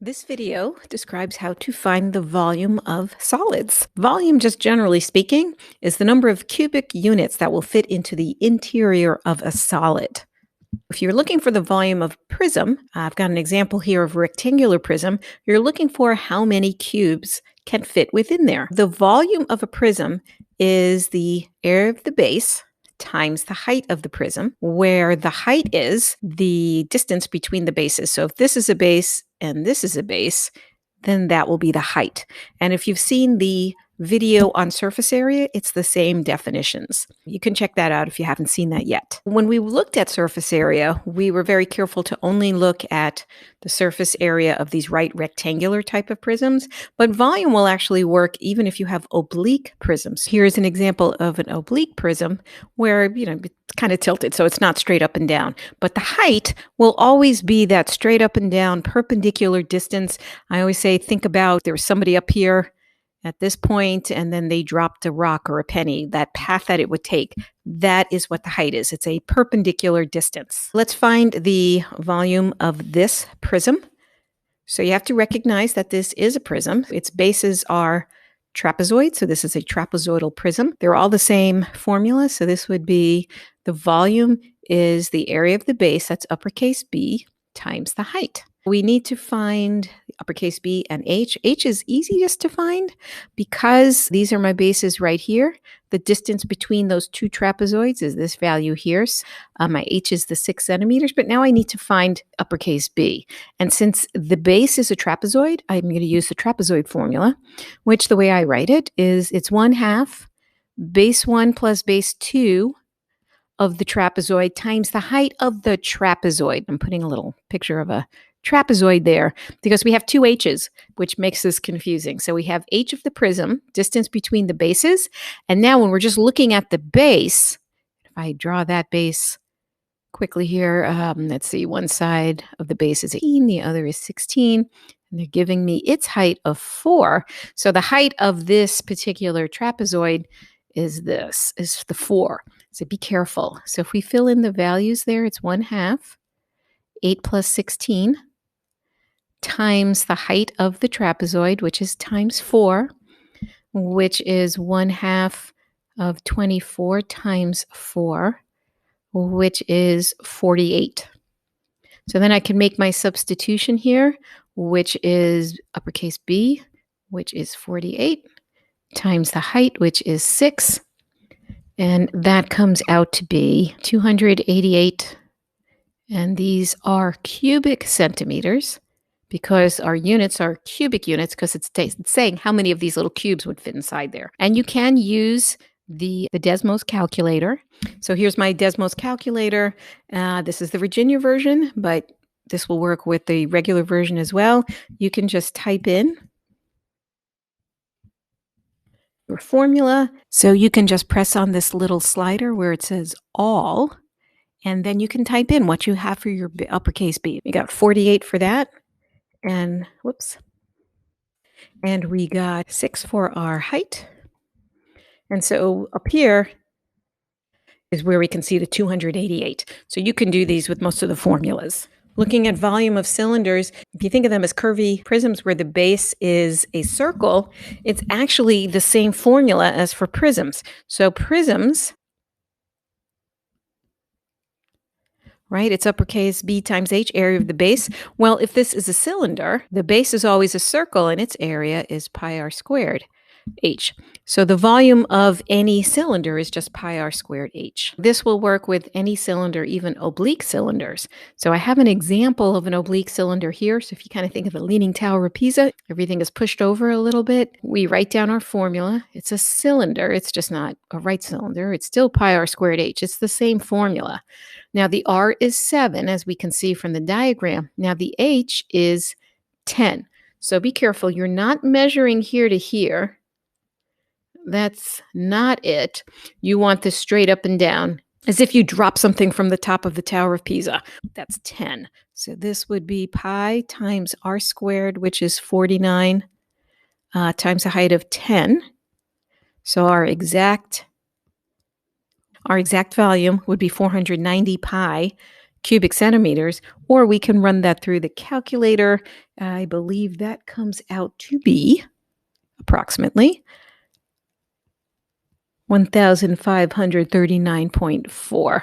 This video describes how to find the volume of solids. Volume, just generally speaking, is the number of cubic units that will fit into the interior of a solid. If you're looking for the volume of a prism, I've got an example here of a rectangular prism. You're looking for how many cubes can fit within there. The volume of a prism is the area of the base times the height of the prism, where the height is the distance between the bases. So if this is a base and this is a base, then that will be the height. And if you've seen the video on surface area, it's the same definitions. You can check that out if you haven't seen that yet. When we looked at surface area, we were very careful to only look at the surface area of these right rectangular type of prisms, but volume will actually work even if you have oblique prisms. Here's an example of an oblique prism where, it's kind of tilted, so it's not straight up and down, but the height will always be that straight up and down perpendicular distance. I always say, think about there was somebody up here at this point, and then they dropped a rock or a penny. That path that it would take, that is what the height is. It's a perpendicular distance. Let's find the volume of this prism. So you have to recognize that this is a prism. Its bases are trapezoid, so this is a trapezoidal prism. They're all the same formula, so this would be the volume is the area of the base, that's uppercase B, times the height. We need to find uppercase B and H. H is easiest to find because these are my bases right here. The distance between those two trapezoids is this value here. My H is the 6 centimeters, but now I need to find uppercase B. And since the base is a trapezoid, I'm going to use the trapezoid formula, which the way I write it is it's 1/2 base 1 plus base 2 of the trapezoid times the height of the trapezoid. I'm putting a little picture of a trapezoid there because we have two H's, which makes this confusing. So we have H of the prism, distance between the bases. And now when we're just looking at the base, if I draw that base quickly here, let's see, one side of the base is 18, the other is 16. And they're giving me its height of 4. So the height of this particular trapezoid is the 4. So be careful. So if we fill in the values there, it's 1/2, 8 plus 16, times the height of the trapezoid, which is times 4, which is 1/2 of 24 times 4, which is 48. So then I can make my substitution here, which is uppercase B, which is 48, times the height, which is 6. And that comes out to be 288. And these are cubic centimeters because our units are cubic units because it's saying how many of these little cubes would fit inside there. And you can use the Desmos calculator. So here's my Desmos calculator. This is the Virginia version, but this will work with the regular version as well. You can just type in your formula. So you can just press on this little slider where it says all, and then you can type in what you have for your uppercase B. We got 48 for that, and whoops. And we got 6 for our height. And so up here is where we can see the 288. So you can do these with most of the formulas. Looking at volume of cylinders, if you think of them as curvy prisms where the base is a circle, it's actually the same formula as for prisms. So prisms, right, it's uppercase B times H, area of the base. Well, if this is a cylinder, the base is always a circle and its area is pi r squared H. So the volume of any cylinder is just pi r squared H. This will work with any cylinder, even oblique cylinders. So I have an example of an oblique cylinder here. So if you kind of think of the Leaning Tower of Pisa, everything is pushed over a little bit. We write down our formula. It's a cylinder. It's just not a right cylinder. It's still pi r squared H. It's the same formula. Now the R is 7, as we can see from the diagram. Now the H is 10. So be careful. You're not measuring here to here. That's not it. You want this straight up and down, as if you drop something from the top of the Tower of Pisa. That's 10. So this would be pi times r squared, which is 49, times the height of 10. So our exact volume would be 490 pi cubic centimeters, or we can run that through the calculator. I believe that comes out to be approximately 1,539.4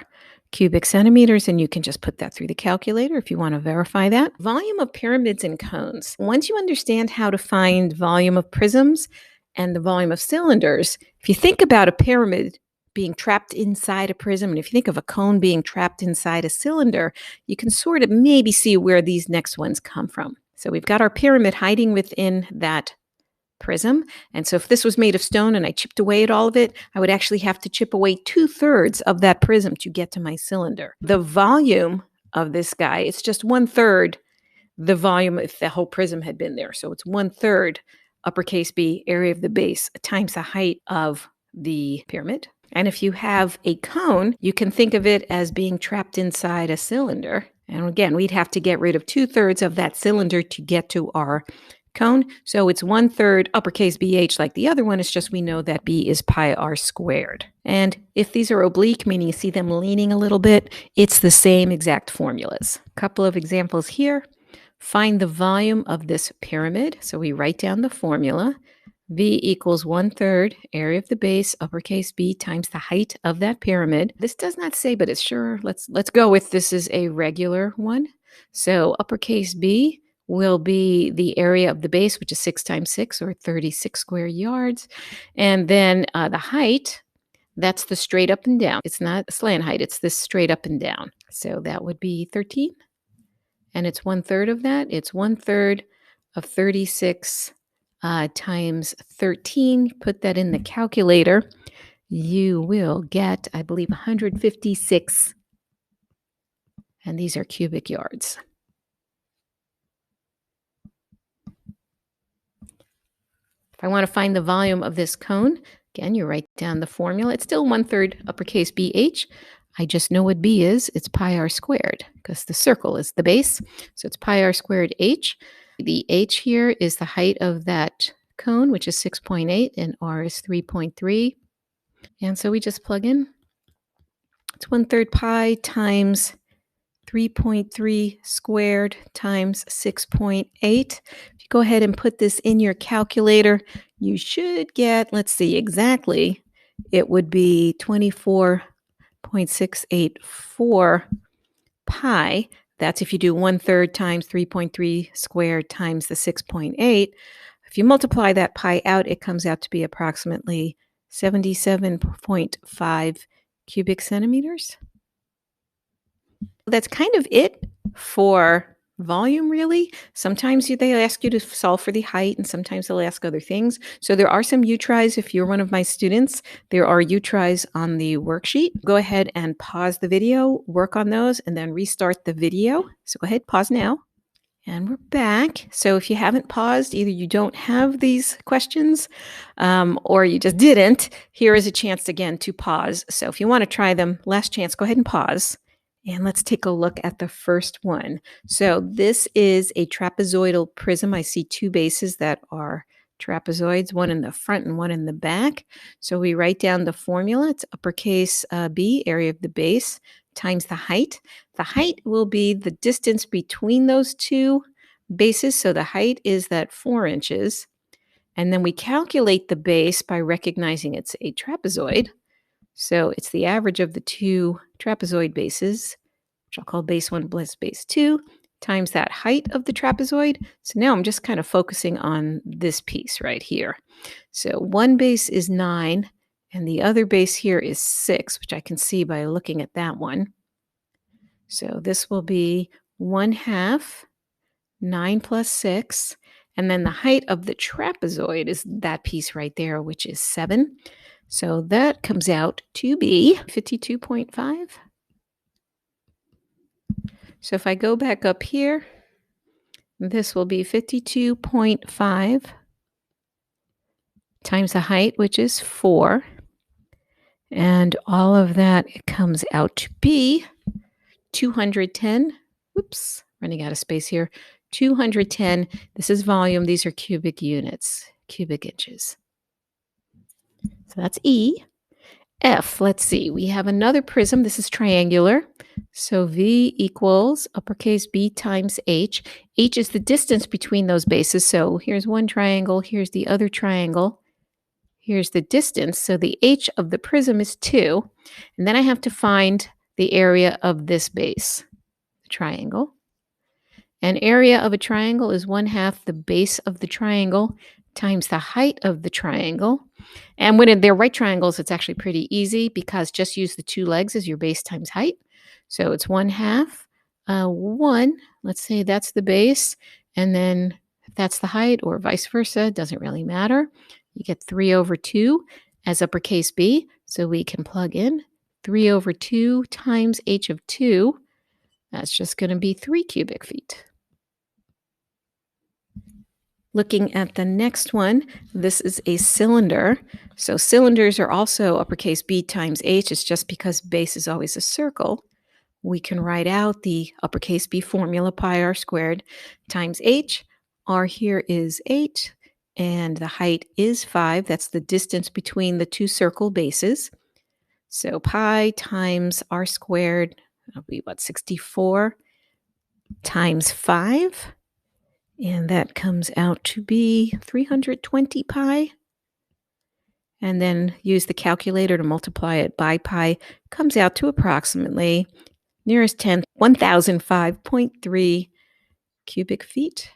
cubic centimeters, and you can just put that through the calculator if you want to verify that. Volume of pyramids and cones. Once you understand how to find volume of prisms and the volume of cylinders, if you think about a pyramid being trapped inside a prism, and if you think of a cone being trapped inside a cylinder, you can sort of maybe see where these next ones come from. So we've got our pyramid hiding within that prism. And so if this was made of stone and I chipped away at all of it, I would actually have to chip away 2/3 of that prism to get to my cylinder. The volume of this guy, it's just 1/3 the volume if the whole prism had been there. So it's 1/3 uppercase B area of the base times the height of the pyramid. And if you have a cone, you can think of it as being trapped inside a cylinder. And again, we'd have to get rid of 2/3 of that cylinder to get to our cone. So it's 1/3 uppercase BH like the other one. It's just we know that B is pi r squared. And if these are oblique, meaning you see them leaning a little bit, it's the same exact formulas. A couple of examples here. Find the volume of this pyramid. So we write down the formula. V equals 1/3 area of the base, uppercase B, times the height of that pyramid. This does not say, but it's sure. Let's go with this is a regular one. So uppercase B will be the area of the base, which is 6 times 6, or 36 square yards. And then the height, that's the straight up and down. It's not a slant height. It's this straight up and down. So that would be 13. And it's 1/3 of that. It's 1/3 of 36 times 13. Put that in the calculator. You will get, I believe, 156. And these are cubic yards. If I want to find the volume of this cone, again, you write down the formula. It's still 1/3 uppercase BH. I just know what B is. It's pi r squared because the circle is the base. So it's pi r squared H. The H here is the height of that cone, which is 6.8, and R is 3.3. And so we just plug in. It's 1/3 pi times 3.3 squared times 6.8. If you go ahead and put this in your calculator, you should get, let's see exactly, it would be 24.684 pi. That's if you do 1/3 times 3.3 squared times the 6.8. If you multiply that pi out, it comes out to be approximately 77.5 cubic centimeters. That's kind of it for volume, really. Sometimes they ask you to solve for the height, and sometimes they'll ask other things. So there are some U-tries. If you're one of my students, there are U-tries on the worksheet. Go ahead and pause the video, work on those, and then restart the video. So go ahead, pause now. And we're back. So if you haven't paused, either you don't have these questions or you just didn't, here is a chance again to pause. So if you want to try them, last chance, go ahead and pause. And let's take a look at the first one. So this is a trapezoidal prism. I see two bases that are trapezoids, one in the front and one in the back. So we write down the formula. It's uppercase B, area of the base, times the height. The height will be the distance between those two bases. So the height is that 4 inches. And then we calculate the base by recognizing it's a trapezoid. So it's the average of the two trapezoid bases, which I'll call base 1 plus base 2, times that height of the trapezoid. So now I'm just kind of focusing on this piece right here. So one base is 9, and the other base here is 6, which I can see by looking at that one. So this will be 1/2, 9 plus 6, and then the height of the trapezoid is that piece right there, which is 7. So that comes out to be 52.5. So if I go back up here, this will be 52.5 times the height, which is 4. And all of that comes out to be 210. Oops, running out of space here. 210. This is volume. These are cubic units, cubic inches. So that's E. F, let's see. We have another prism. This is triangular. So V equals uppercase B times H. H is the distance between those bases. So here's one triangle, here's the other triangle, here's the distance. So the H of the prism is 2. And then I have to find the area of this base, the triangle. An area of a triangle is 1/2 the base of the triangle times the height of the triangle. And when they're right triangles, it's actually pretty easy because just use the 2 legs as your base times height. So it's 1/2, 1, let's say that's the base, and then if that's the height or vice versa, doesn't really matter. You get 3/2 as uppercase B, so we can plug in 3/2 times h of 2. That's just going to be 3 cubic feet. Looking at the next one, this is a cylinder. So cylinders are also uppercase B times H. It's just because base is always a circle. We can write out the uppercase B formula, pi r squared times H. R here is 8, and the height is 5. That's the distance between the 2 circle bases. So pi times r squared, that'll be what, 64 times 5. And that comes out to be 320 pi. And then use the calculator to multiply it by pi. Comes out to approximately, nearest 10, 1005.3 cubic feet.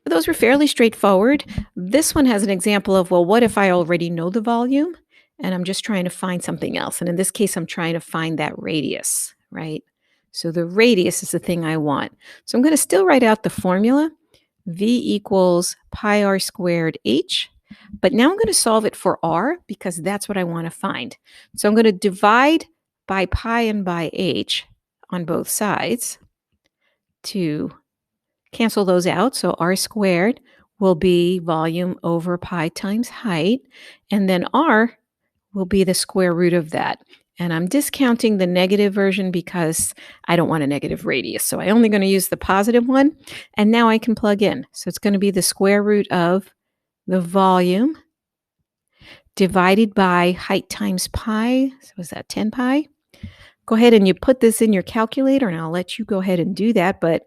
Those were fairly straightforward. This one has an example of, well, what if I already know the volume and I'm just trying to find something else? And in this case, I'm trying to find that radius, right? So the radius is the thing I want. So I'm going to still write out the formula. V equals pi r squared h. But now I'm going to solve it for r because that's what I want to find. So I'm going to divide by pi and by h on both sides to cancel those out. So r squared will be volume over pi times height. And then r will be the square root of that. And I'm discounting the negative version because I don't want a negative radius. So I'm only going to use the positive one. And now I can plug in. So it's going to be the square root of the volume divided by height times pi. So is that 10 pi? Go ahead and you put this in your calculator, and I'll let you go ahead and do that. But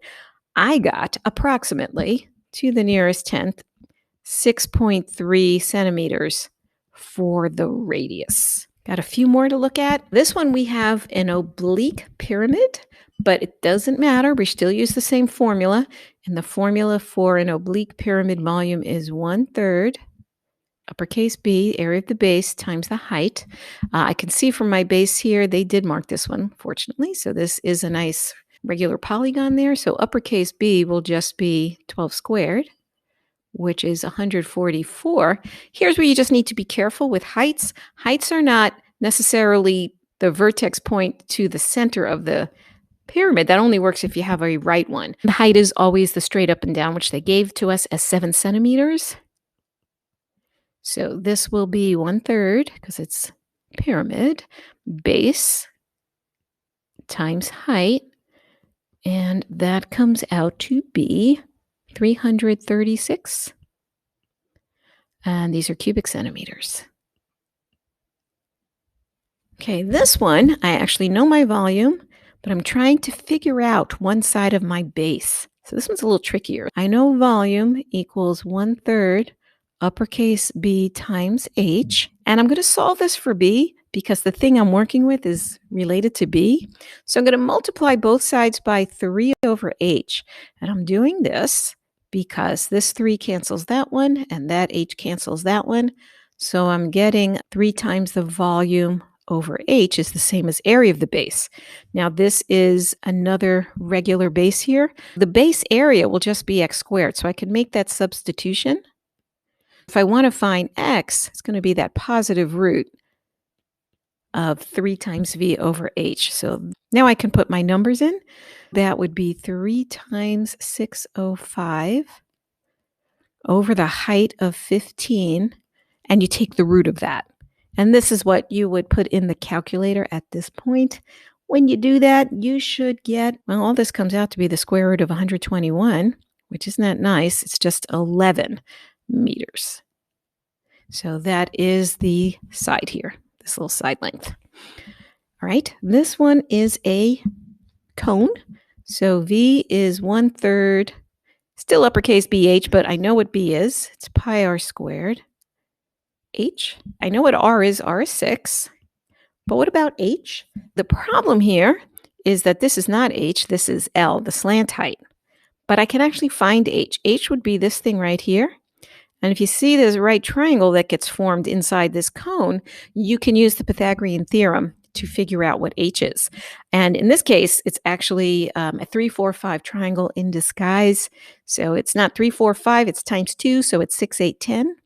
I got approximately, to the nearest tenth, 6.3 centimeters for the radius. Got a few more to look at. This one we have an oblique pyramid, but it doesn't matter. We still use the same formula. And the formula for an oblique pyramid volume is 1/3 uppercase B, area of the base, times the height. I can see from my base here, they did mark this one, fortunately. So this is a nice regular polygon there. So uppercase B will just be 12 squared, which is 144. Here's where you just need to be careful with heights. Heights are not necessarily the vertex point to the center of the pyramid. That only works if you have a right one. The height is always the straight up and down, which they gave to us as 7 centimeters. So this will be 1/3, because it's pyramid, base times height, and that comes out to be 336. And these are cubic centimeters. Okay, this one, I actually know my volume, but I'm trying to figure out one side of my base. So this one's a little trickier. I know volume equals 1/3 uppercase B times H. And I'm going to solve this for B because the thing I'm working with is related to B. So I'm going to multiply both sides by 3/H. And I'm doing this because this 3 cancels that one and that H cancels that one. So I'm getting 3 times the volume over H is the same as area of the base. Now this is another regular base here. The base area will just be x squared. So I can make that substitution. If I want to find x, it's going to be that positive root of 3 times v over h. So now I can put my numbers in. That would be 3 times 605 over the height of 15, and you take the root of that. And this is what you would put in the calculator at this point. When you do that, you should get, well, all this comes out to be the square root of 121, which isn't that nice. It's just 11 meters. So that is the side here, this little side length. All right, this one is a cone. So V is 1/3, still uppercase BH, but I know what B is. It's pi r squared. H, I know what R is. R is 6. But what about H? The problem here is that this is not H. This is L, the slant height. But I can actually find H. H would be this thing right here. And if you see there's a right triangle that gets formed inside this cone, you can use the Pythagorean theorem to figure out what H is. And in this case, it's actually a 3, 4, 5 triangle in disguise. So it's not 3, 4, 5, it's times 2, so it's 6, 8, 10.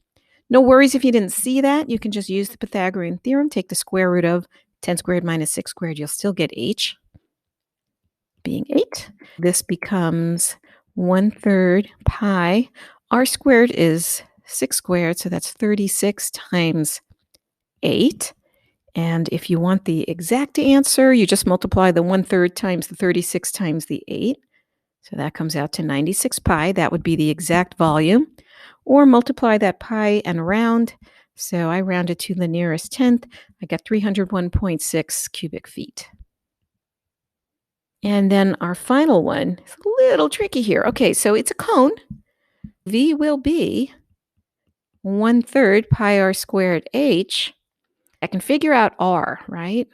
No worries if you didn't see that. You can just use the Pythagorean theorem, take the square root of 10 squared minus 6 squared. You'll still get H being 8. This becomes 1/3 pi. R squared is 6 squared, so that's 36 times 8. And if you want the exact answer, you just multiply the 1/3 times the 36 times the 8. So that comes out to 96 pi. That would be the exact volume. Or multiply that pi and round. So I rounded to the nearest tenth. I got 301.6 cubic feet. And then our final one is a little tricky here. Okay, so it's a cone. V will be 1/3 pi r squared h. I can figure out r, right?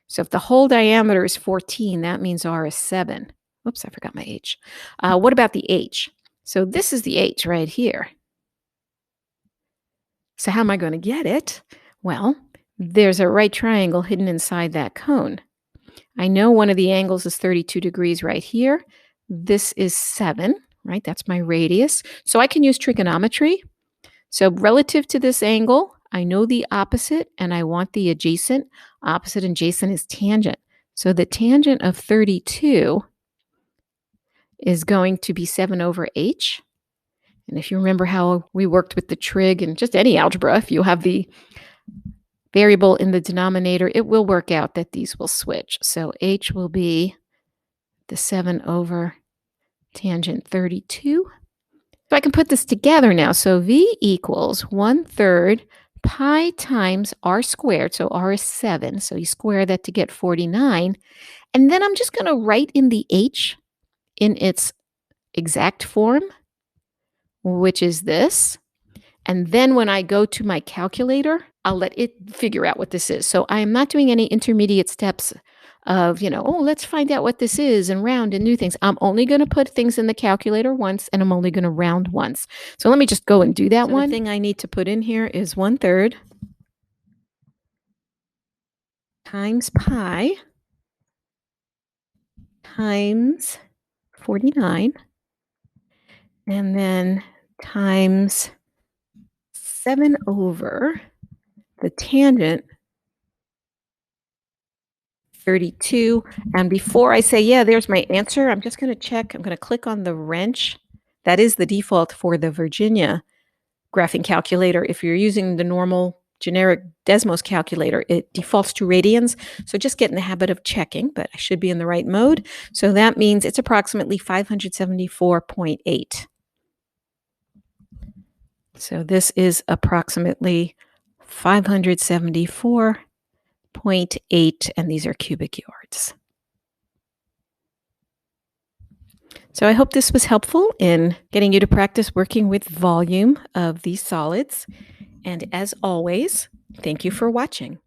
So if the whole diameter is 14, that means r is 7. Oops, I forgot my h. What about the h? So this is the h right here. So how am I going to get it? Well, there's a right triangle hidden inside that cone. I know one of the angles is 32 degrees right here. This is 7, right? That's my radius. So I can use trigonometry. So relative to this angle, I know the opposite and I want the adjacent. Opposite and adjacent is tangent. So the tangent of 32 is going to be 7 over h. And if you remember how we worked with the trig and just any algebra, if you have the variable in the denominator, it will work out that these will switch. So h will be the 7 over tangent 32. So I can put this together now. So v equals 1/3 pi times r squared. So r is 7. So you square that to get 49. And then I'm just going to write in the h in its exact form, which is this. And then when I go to my calculator, I'll let it figure out what this is. So I am not doing any intermediate steps of, let's find out what this is and round and do things. I'm only going to put things in the calculator once, and I'm only going to round once. So let me just go and do that one. The thing I need to put in here is 1/3 times pi times 49, and then times 7 over the tangent 32. And before I say, yeah, there's my answer, I'm just going to check. I'm going to click on the wrench. That is the default for the Virginia graphing calculator. If you're using the normal generic Desmos calculator, it defaults to radians. So just get in the habit of checking, but I should be in the right mode. So that means it's approximately 574.8. So this is approximately 574.8, and these are cubic yards. So I hope this was helpful in getting you to practice working with volume of these solids. And as always, thank you for watching.